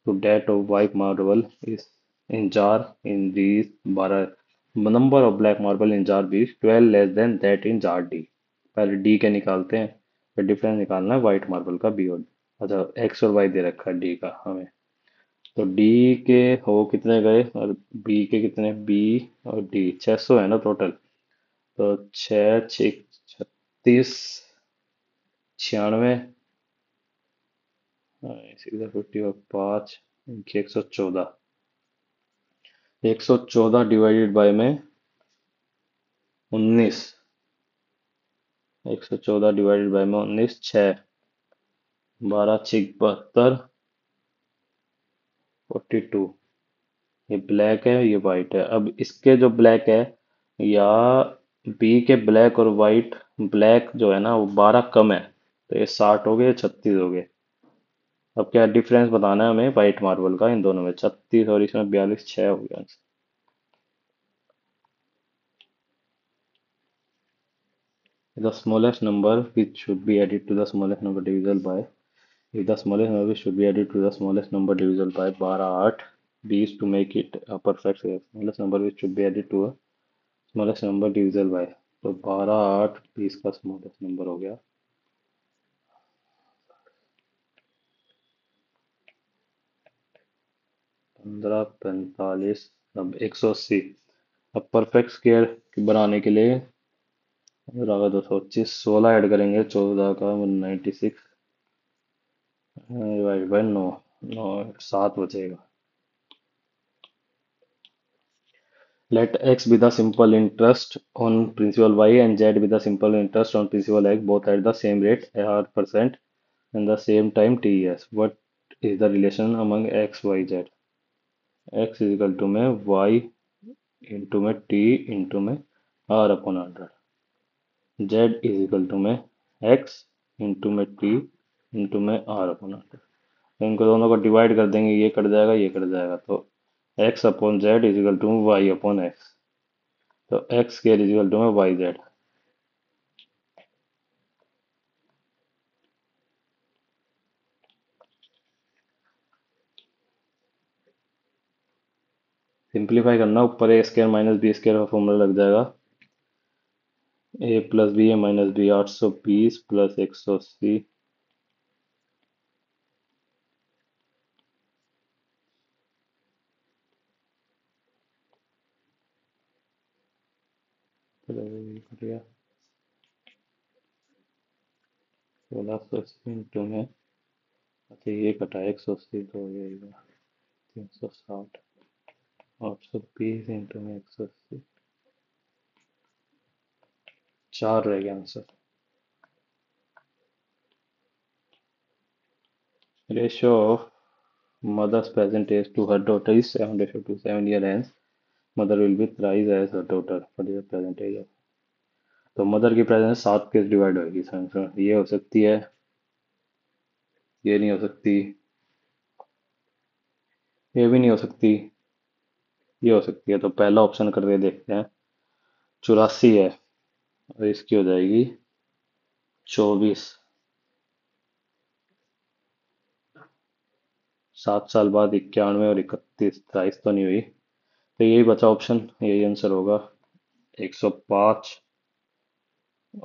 to that of white marble is in jar in these 12, number of black marble in jar B is 12 less than that in jar D। पहले D के निकालते हैं, फिर difference निकालना है white marble का B और, अच्छा एक्स और वाई दे रखा है D का हमें। तो D के हो कितने गए और B के कितने, B और D 600 है ना टोटल। तो छः छः 36, 96, सीधा 50 और पाँच, 114, 114 डिवाइडेड बाय में 19, 114 डिवाइडेड बाय में 19, 6, 12 छिक 72, 42। ये ब्लैक है, ये वाइट है। अब इसके जो ब्लैक है, या बी के ब्लैक और वाइट, ब्लैक जो है ना वो 12 कम है, तो ये 60 हो गए, 36 हो गए। अब क्या डिफरेंस बताना है हमें वाइट मार्बल का इन दोनों में, 36 और इसमें 42, 6 हो गया। The smallest number which should be added to the smallest number divisible by, if the smallest number which should be added to the smallest number divisible by 12 8 b is to make it a perfect square। smallest number which should be added to a smallest number divisible by, तो 12 8 20 का smallest number हो गया। 15 45, अब 180। अब perfect square बनाने के लिए रहा 225, 16 ऐड करेंगे, 14 का 96 डिवाइड बाय 9, 9 7 बचेगा। Let x be the simple interest on principal y and z be the simple interest on principal x, both at the same rate r percent and the same time t s। What is the relation among x, y, z? x is equal to में y into में t into में r upon 100। z is equal to में x into में t into में r upon 100। तो इनको दोनों को डिवाइड कर देंगे, ये कट जाएगा, ये कट जाएगा, तो x upon z is equal to y upon x। तो X square is equal to में वाई जेड। सिंप्लीफाई करना, ऊपर A square minus B square का फॉर्मूला लग जाएगा। A plus B A minus B 820 plus 180, सोलह 16 इंटू में अच्छा ये कटा 180 तो हो जाएगा 360 और 120 इंटू में 180 4 रह गया answer. Ratio of mother's present age to her daughter is 7:7 year hence mother will be thrice as her daughter what is the present age of तो मदर की प्रेजेंस 7 के डिवाइड होगी आंसर ये हो सकती है ये नहीं हो सकती ये भी नहीं हो सकती ये हो सकती है तो पहला ऑप्शन करके देखते हैं 84 है और इसकी हो जाएगी 24 7 साल बाद 91 और 31 23 तो नहीं हुई तो यही बचा ऑप्शन यही आंसर होगा 105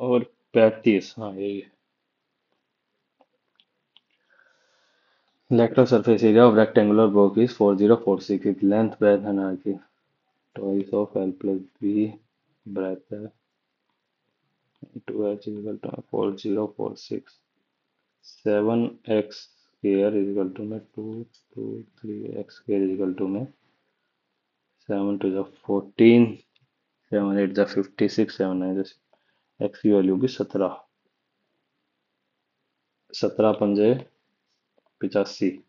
और 35 हाँ यही है Lateral surface area of rectangular block is 4046 with length breadth and height is twice of L plus B breadth है 2h is equal to 4046 7x square is equal to में 2 3x square is equal to में 7 to the 14 7 8 the 56 7 9 the x की value होगी 17 17 पंजे 85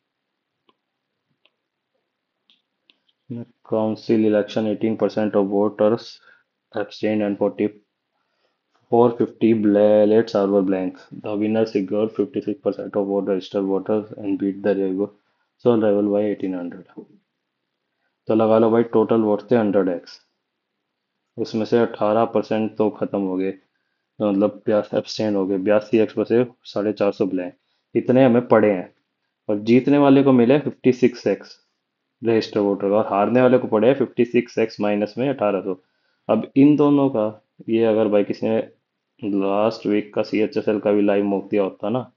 council election 18% of voters abstained and 450 ballots were blank. The winner secured 56% of vote registered voters and beat the sole rival by 1800. तो लगा लो भाई total vote थे 100x उसमें से 18% तो खत्म हो गए तो मतलब एब्सटेंड हो गए 82x में से 450 ब्लैंक इतने हमें पड़े हैं और जीतने वाले को मिले 56x रजिस्टर वोटर का और हारने वाले को पड़े हैं 56x माइनस में 1800। अब इन दोनों का ये अगर भाई किसी ने लास्ट वीक का CHSL का भी लाइव मॉक दिया होता ना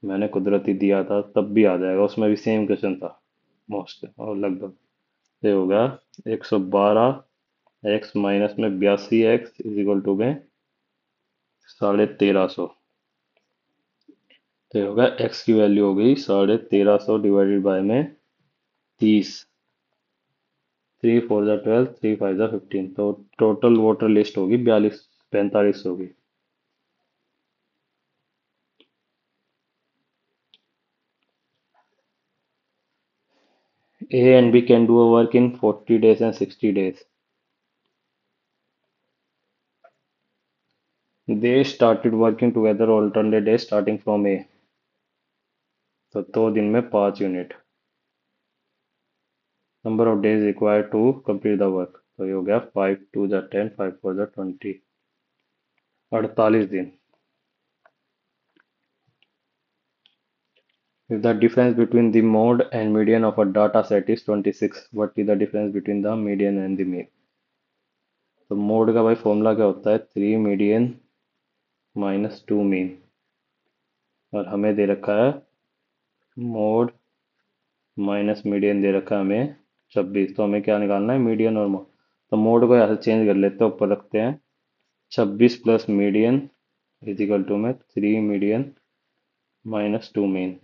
मैंने कुदरती दिया था तब भी आ जाएगा उसमें भी सेम क्वेश्चन था मोस्ट और लगभग ये हो गया 112 एक्स माइनस में 82x इज इक्वल टू में 1350 तो ये होगा एक्स की वैल्यू हो गई 1350 डिवाइडेड बाय में 30 3 4 12 3 5 15 तो टोटल वोटर लिस्ट होगी 42 45 होगी A and B can do a work in 40 days and 60 days. They started working together alternate days starting from A. तो 2 दिन में 5 unit number of days required to complete the work तो ये हो गया 5 2 10 5 4 20 48 दिन If the difference between the mode and median of a data set is 26, what is the difference between the median and the mean? तो mode का भाई formula क्या होता है 3 मीडियन माइनस 2 मीन और हमें दे रखा है मोड माइनस मीडियन दे रखा है हमें 26 तो हमें क्या निकालना है मीडियन और मोड तो मोड को यहाँ से चेंज कर लेते हैं ऊपर रखते हैं 26 plus median is equal to में 3 median minus 2 mean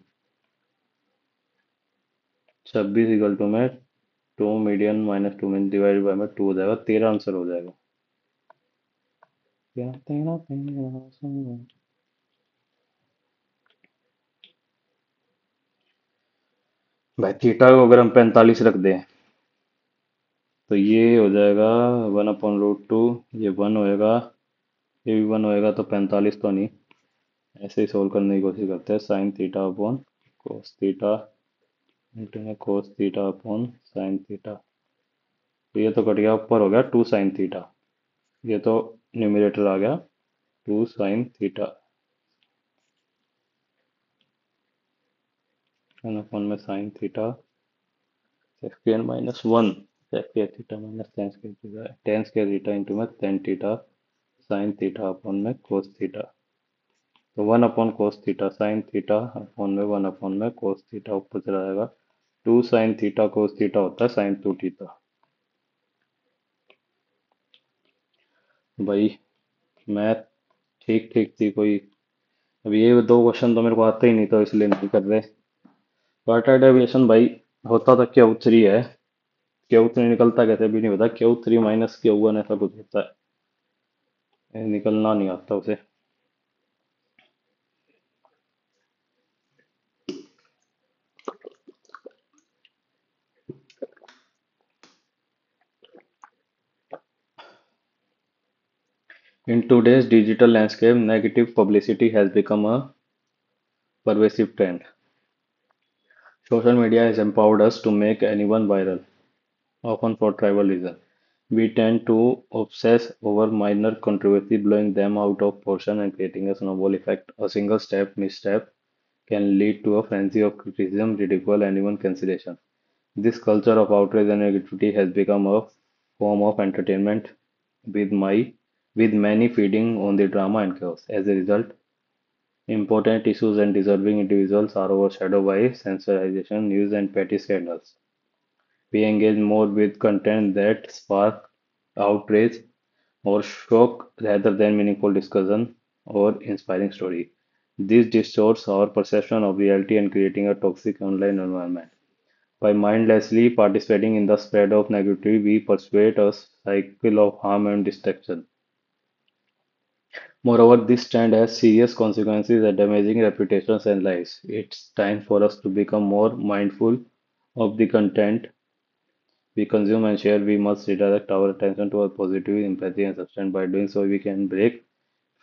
26 equal to में 2 median minus 2 mean divide by में 2 हो जाएगा 13 आंसर हो जाएगा क्या तेरा तेरा संग। भाई थीटा को अगर हम 45 रख दें तो ये हो जाएगा 1/√2 ये 1 होएगा ये भी 1 होएगा तो 45 तो नहीं ऐसे ही सोल्व करने की कोशिश करते हैं sine theta upon cos theta into में cos theta upon sine theta तो ये तो कट गया ऊपर हो गया 2 साइन थीटा ये तो न्यूमरेटर आ गया 2 साइन थीटा अपॉन में sine theta sec square minus 1 sec square theta minus tan square theta into में tan theta sine theta upon में कोस थीटा तो 1 upon cos theta sine theta upon में 1 अपॉन में कोस थीटा ऊपर चला जाएगा 2 साइन थीटा कोस थीटा होता है साइन 2 थीटा भाई मैथ ठीक ठीक थी कोई अब ये दो क्वेश्चन तो मेरे को आते ही नहीं, तो इसलिए नहीं कर रहे। वाटर डेविएशन भाई, होता तो क्यू थ्री है। क्यू थ्री निकलता कैसे भी नहीं पता, Q three minus Q one ऐसा कुछ होता है। ये निकलना नहीं आता उसे। In today's digital landscape, negative publicity has become a pervasive trend. Social media has empowered us to make anyone viral, often for tribal reasons. We tend to obsess over minor controversy, blowing them out of proportion and creating a snowball effect. A single misstep can lead to a frenzy of criticism, ridicule, and even cancellation. This culture of outrage and negativity has become a form of entertainment, with my with many feeding on the drama and chaos. As a result, important issues and deserving individuals are overshadowed by sensationalization, news, and petty scandals. We engage more with content that spark outrage or shock rather than meaningful discussion or inspiring story. This distorts our perception of reality and creating a toxic online environment. By mindlessly participating in the spread of negativity, we perpetuate a cycle of harm and destruction. Moreover, this trend has serious consequences and damaging reputations and lives. It's time for us to become more mindful of the content we consume and share. We must redirect our attention toward positive empathy and substance. By doing so, we can break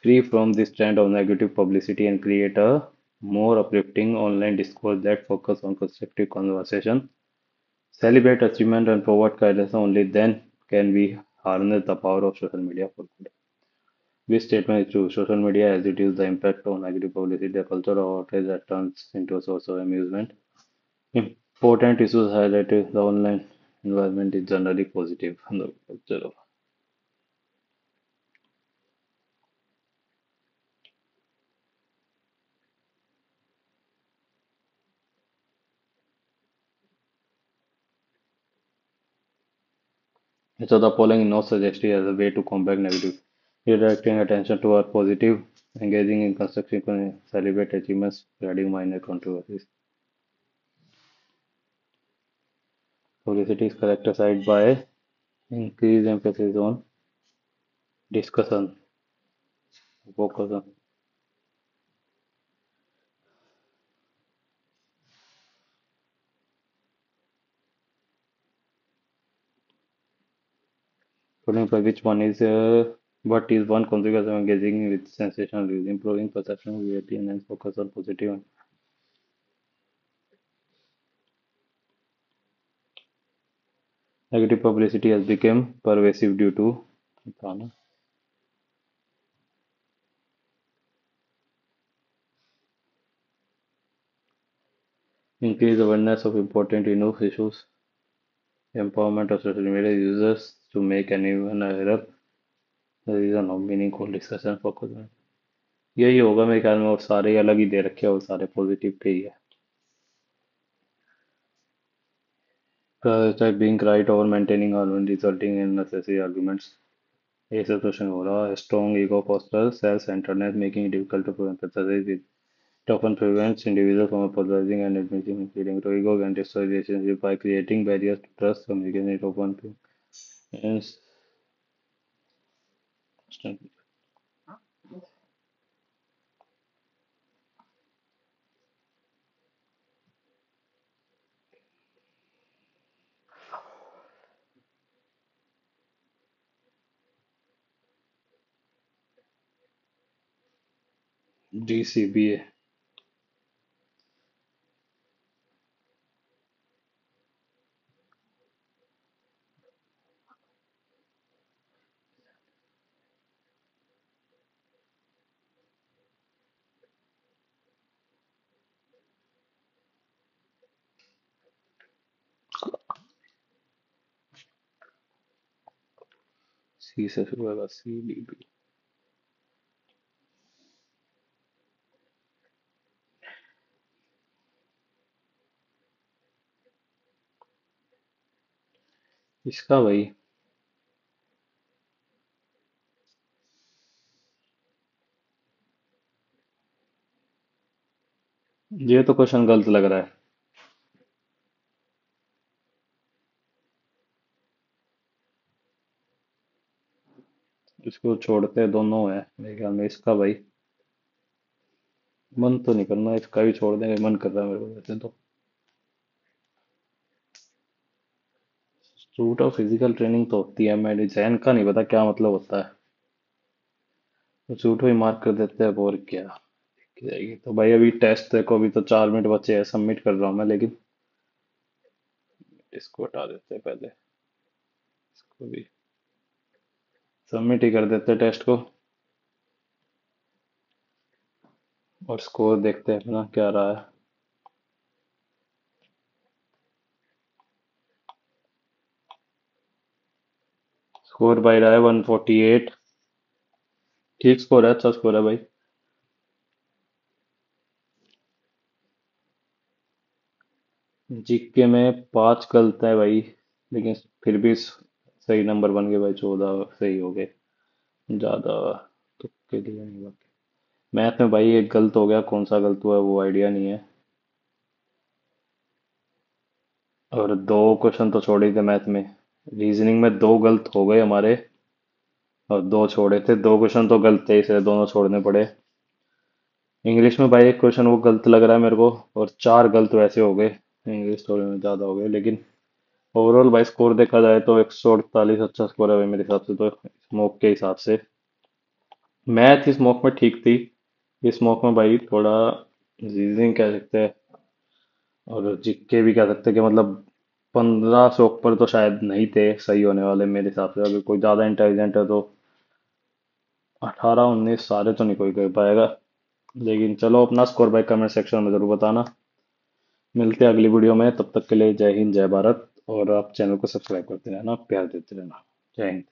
free from this trend of negative publicity and create a more uplifting online discourse that focus on constructive conversation, celebrate achievement, and provide guidance. Only then can we harness the power of social media for good. This statement is true. Social media has reduced the impact of negative publicity. The culture of outrage that turns into a source of amusement. Important issues highlighted. The online environment is generally positive. The culture of so the polling is not suggested as a way to combat negative. Redirecting attention to our positive, engaging in constructive, celebrate achievements, spreading minor controversies. Publicity is characterized by increased emphasis on discussion, focus on putting for which one is what is one consequence of engaging with sensational news, improving perception of reality, and then focus on positive. Negative publicity has become pervasive due to increased awareness of important enough issues, empowerment of social media users to make anyone aware. The reason of meaningful discussion focus on यही होगा मेरे ख्याल में, और सारे अलग ही दे रखे हैं, और सारे पॉजिटिव पे ही है। Prioritize being right over maintaining harmony, resulting in unnecessary arguments. ये सब क्वेश्चन हो रहा है। Strong ego fosters self-centeredness, making it difficult to empathize with. It often prevents individuals from apologizing and admitting feeling. To ego can destroy relationships by creating barriers to trust, communication, and open to and DCBA. C से शुरू होगा, CDB। इसका भाई ये तो question गलत लग रहा है। इसको छोड़ते हैं, दोनों है मेरे ख्याल में इसका भाई। मन तो नहीं करना, इसका भी छोड़ देंगे, मन कर रहा है मेरे को वैसे तो। सूट और फिजिकल ट्रेनिंग तो होती है, मैं डिजाइन का नहीं पता क्या मतलब होता है। तो सूट ही मार्क कर देते हैं और क्या जाएगी। तो भाई अभी टेस्ट देखो, अभी तो 4 मिनट बचे हैं, सबमिट कर रहा हूँ मैं, लेकिन इसको हटा देते हैं पहले। इसको भी सबमिट ही कर देते हैं टेस्ट को। और स्कोर देखते हैं अपना क्या रहा है। स्कोर भाई रहा है 148। ठीक स्कोर है, अच्छा स्कोर है भाई। जीके में 5 गलत है भाई, लेकिन फिर भी सही नंबर बन गए भाई, 14 सही हो गए। ज्यादा तुक्के लिए नहीं बाकी। मैथ में भाई एक गलत हो गया, कौन सा गलत हुआ है वो आइडिया नहीं है। और दो क्वेश्चन तो छोड़े ही थे मैथ में। रीजनिंग में दो गलत हो गए हमारे, और दो छोड़े थे, दो क्वेश्चन तो गलत थे इसलिए दोनों छोड़ने पड़े। इंग्लिश में भाई एक क्वेश्चन वो गलत लग रहा है मेरे को, और चार गलत वैसे हो गए। इंग्लिश स्टोरी में ज्यादा हो गए, लेकिन ओवरऑल भाई स्कोर देखा जाए तो 148 अच्छा स्कोर है भाई मेरे हिसाब से तो, स्मोक के हिसाब से। मैथ इस स्मोक में ठीक थी। इस स्मोक में भाई थोड़ा रीजनिंग कह सकते हैं, और जीके भी कह सकते हैं कि मतलब 15 से ऊपर तो शायद नहीं थे सही होने वाले मेरे हिसाब से। अगर कोई ज्यादा इंटेलिजेंट है तो 18 19 सारे तो नहीं कोई कर पाएगा। लेकिन चलो, अपना स्कोर भाई कमेंट सेक्शन में जरूर बताना। मिलते हैं अगली वीडियो में, तब तक के लिए जय हिंद जय भारत। और आप चैनल को सब्सक्राइब करते रहना, प्यार देते रहना। जय हिंद।